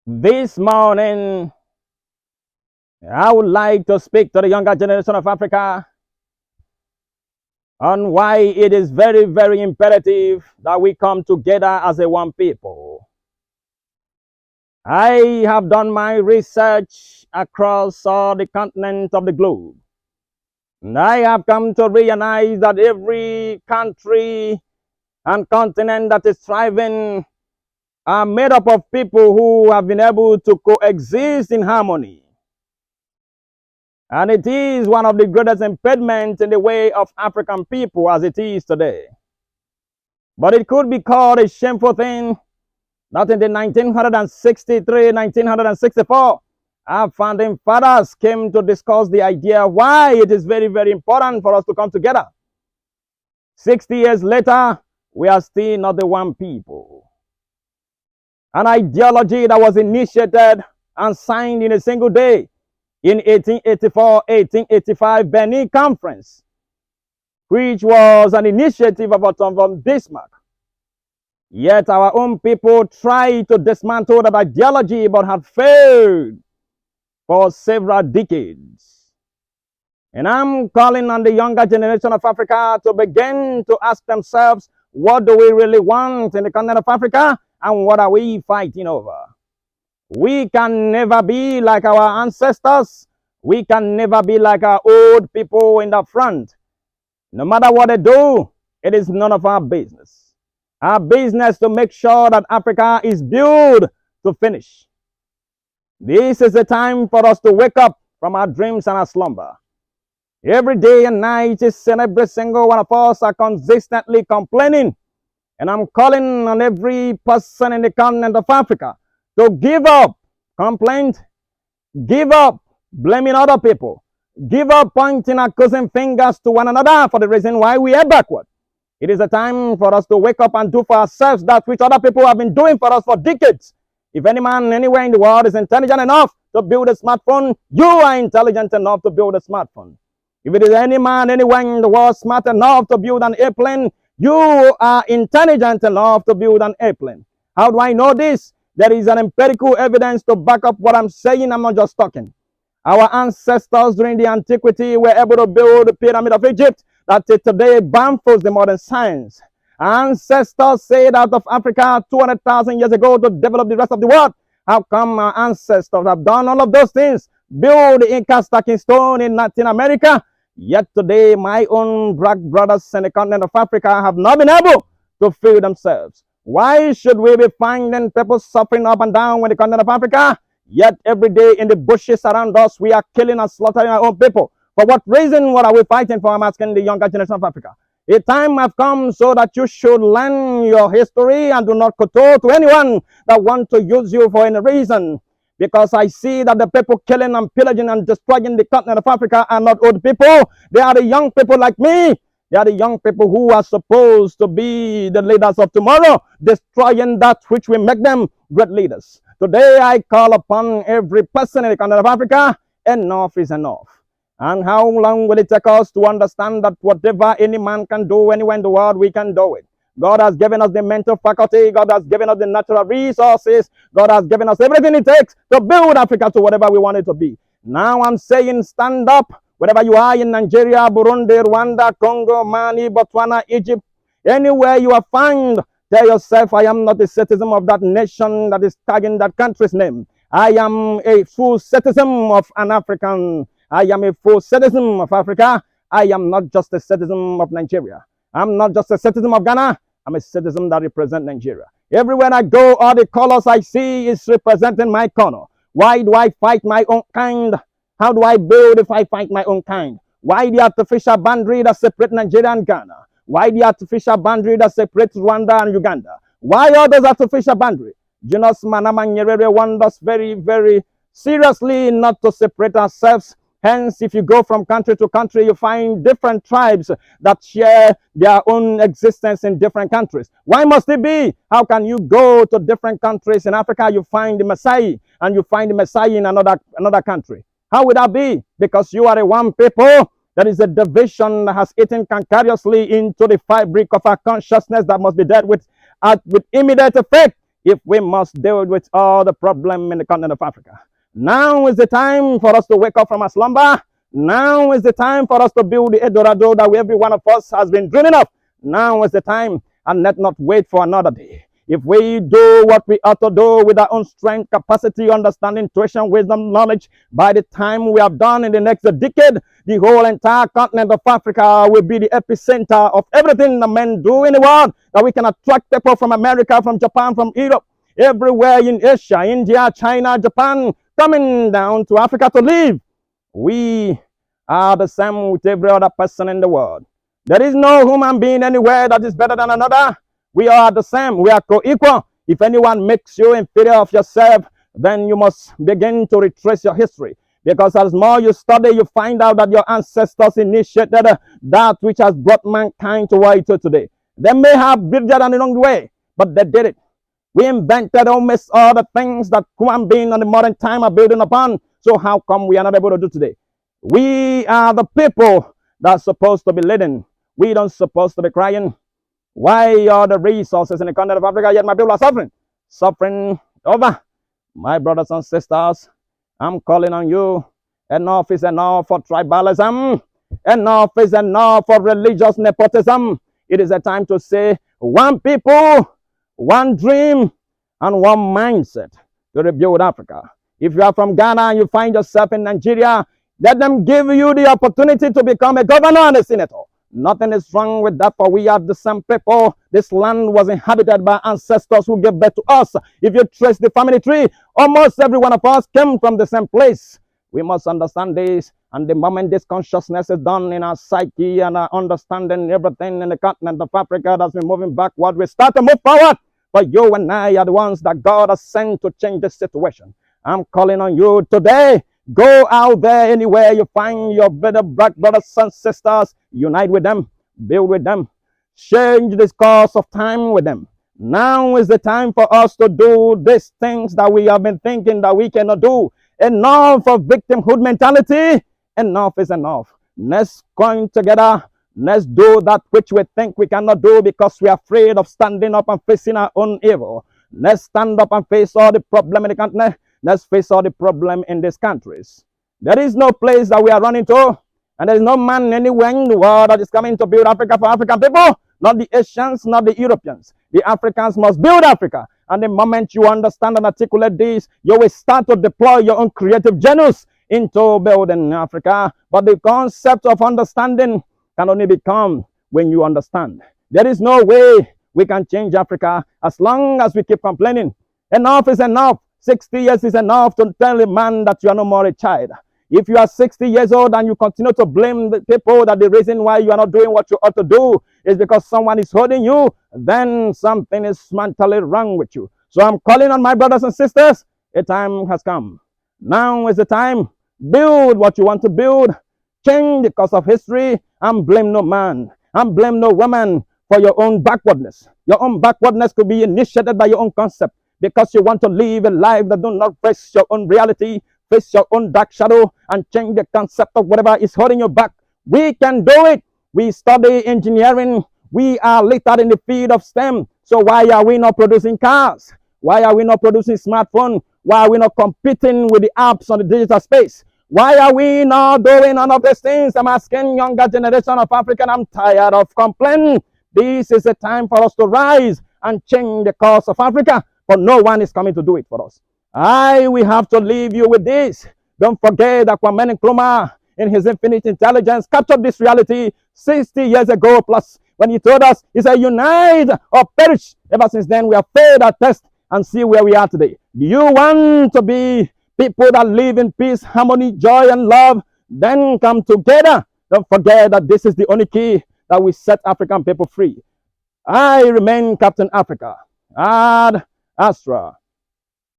This morning, I would like to speak to the younger generation of Africa on why it is very, very imperative that we come together as a one people. I have done my research across all the continents of the globe, and I have come to realize that every country and continent that is thriving are made up of people who have been able to coexist in harmony. And it is one of the greatest impediments in the way of African people as it is today. But it could be called a shameful thing that in the 1963, 1964, our founding fathers came to discuss the idea why it is very, very important for us to come together. 60 years later, we are still not the one people. An ideology that was initiated and signed in a single day in 1884-1885 Benin Conference, which was an initiative of Otto von Bismarck. Yet our own people tried to dismantle that ideology but had failed for several decades. And I'm calling on the younger generation of Africa to begin to ask themselves, what do we really want in the continent of Africa and what are we fighting over? We can never be like our ancestors. We can never be like our old people in the front. No matter what they do, it is none of our business. Our business to make sure that Africa is built to finish. This is the time for us to wake up from our dreams and our slumber. Every day and night, every single one of us are consistently complaining. And I'm calling on every person in the continent of Africa to give up complaint, give up blaming other people, give up pointing accusing fingers to one another for the reason why we are backward. It is a time for us to wake up and do for ourselves that which other people have been doing for us for decades. If any man anywhere in the world is intelligent enough to build a smartphone, you are intelligent enough to build a smartphone. If it is any man anywhere in the world smart enough to build an airplane, you are intelligent enough to build an airplane. How do I know this? There is an empirical evidence to back up what I'm saying. I'm not just talking. Our ancestors during the antiquity were able to build the pyramid of Egypt that today baffles the modern science. Our ancestors said out of Africa 200,000 years ago to develop the rest of the world. How come our ancestors have done all of those things? Build the Inca stacking stone in Latin America. Yet today, my own black brothers in the continent of Africa have not been able to feed themselves. Why should we be finding people suffering up and down with the continent of Africa? Yet every day in the bushes around us, we are killing and slaughtering our own people. For what reason? What are we fighting for? I'm asking the younger generation of Africa. A time has come so that you should learn your history and do not kowtow to anyone that want to use you for any reason. Because I see that the people killing and pillaging and destroying the continent of Africa are not old people. They are the young people like me. They are the young people who are supposed to be the leaders of tomorrow, destroying that which will make them great leaders. Today, I call upon every person in the continent of Africa, enough is enough. And how long will it take us to understand that whatever any man can do anywhere in the world, we can do it? God has given us the mental faculty. God has given us the natural resources. God has given us everything it takes to build Africa to whatever we want it to be. Now I'm saying stand up. Wherever you are in Nigeria, Burundi, Rwanda, Congo, Mali, Botswana, Egypt, anywhere you are found, tell yourself, I am not a citizen of that nation that is tagging that country's name. I am a full citizen of an African. I am a full citizen of Africa. I am not just a citizen of Nigeria. I'm not just a citizen of Ghana. I'm a citizen that represents Nigeria. Everywhere I go, all the colors I see is representing my color. Why do I fight my own kind? How do I build if I fight my own kind? Why the artificial boundary that separates Nigeria and Ghana? Why the artificial boundary that separates Rwanda and Uganda? Why all those artificial boundaries? Jonas Manama Nyerere warned us very, very seriously not to separate ourselves. Hence, if you go from country to country, you find different tribes that share their own existence in different countries. Why must it be? How can you go to different countries in Africa, you find the Maasai, and you find the Maasai in another country? How would that be? Because you are a one people. There is a division that has eaten cankeriously into the fabric of our consciousness that must be dealt with immediate effect. if we must deal with all the problem in the continent of Africa. Now is the time for us to wake up from our slumber. Now is the time for us to build the Eldorado that every one of us has been dreaming of. Now is the time, and let not wait for another day. If we do what we ought to do with our own strength, capacity, understanding, tuition, wisdom, knowledge, by the time we have done in the next decade, the whole entire continent of Africa will be the epicenter of everything the men do in the world, that we can attract people from America, from Japan, from Europe, everywhere in Asia, India, China, Japan, coming down to Africa to live. We are the same with every other person in the world. There is no human being anywhere that is better than another. We are the same. We are co-equal. If anyone makes you inferior of yourself, then you must begin to retrace your history. Because as more you study, you find out that your ancestors initiated that which has brought mankind to where it is today. They may have built that on the wrong way, but they did it. We invented almost all the things that human beings in the modern time are building upon. So how come we are not able to do today? We are the people that are supposed to be leading. We don't supposed to be crying. Why are the resources in the continent of Africa, yet my people are suffering? Suffering over. My brothers and sisters, I'm calling on you. Enough is enough for tribalism. Enough is enough for religious nepotism. It is a time to say one people, one dream, and one mindset to rebuild Africa. If you are from Ghana and you find yourself in Nigeria, let them give you the opportunity to become a governor and a senator. Nothing is wrong with that, for we are the same people. This land was inhabited by ancestors who gave birth to us. If you trace the family tree, almost every one of us came from the same place. We must understand this, and the moment this consciousness is done in our psyche and our understanding everything in the continent of Africa that's been moving backward, we start to move forward. But you and I are the ones that God has sent to change this situation. I'm calling on you today. Go out there anywhere you find your better black brothers and sisters. Unite with them. Build with them. Change this course of time with them. Now is the time for us to do these things that we have been thinking that we cannot do. Enough of victimhood mentality. Enough is enough. Let's join together. Let's do that which we think we cannot do because we are afraid of standing up and facing our own evil. Let's stand up and face all the problem in the continent. Let's face all the problem in these countries. There is no place that we are running to, and there is no man anywhere in the world that is coming to build Africa for African people. Not the Asians, not the Europeans. The Africans must build Africa. And the moment you understand and articulate this, you will start to deploy your own creative genius into building Africa. But the concept of understanding can only become when you understand. There is no way we can change Africa as long as we keep complaining. Enough is enough. 60 years is enough to tell a man that you are no more a child. If you are 60 years old and you continue to blame the people that the reason why you are not doing what you ought to do is because someone is holding you, then something is mentally wrong with you. So I'm calling on my brothers and sisters. A time has come. Now is the time. Build what you want to build. Change the course of history and blame no man and blame no woman for your own backwardness. Your own backwardness could be initiated by your own concept. Because you want to live a life that do not face your own reality, face your own dark shadow, and change the concept of whatever is holding you back. We can do it. We study engineering. We are littered in the field of STEM. So why are we not producing cars? Why are we not producing smartphones? Why are we not competing with the apps on the digital space? Why are we not doing none of these things? I'm asking younger generation of African. I'm tired of complaining. This is a time for us to rise and change the course of Africa. But no one is coming to do it for us. We have to leave you with this. Don't forget that Kwame Nkrumah, in his infinite intelligence, captured this reality 60 years ago plus. When he told us, he said, unite or perish. Ever since then, we have failed our test and see where we are today. Do you want to be people that live in peace, harmony, joy, and love? Then come together. Don't forget that this is the only key that will set African people free. I remain Captain Africa. Ad Astra.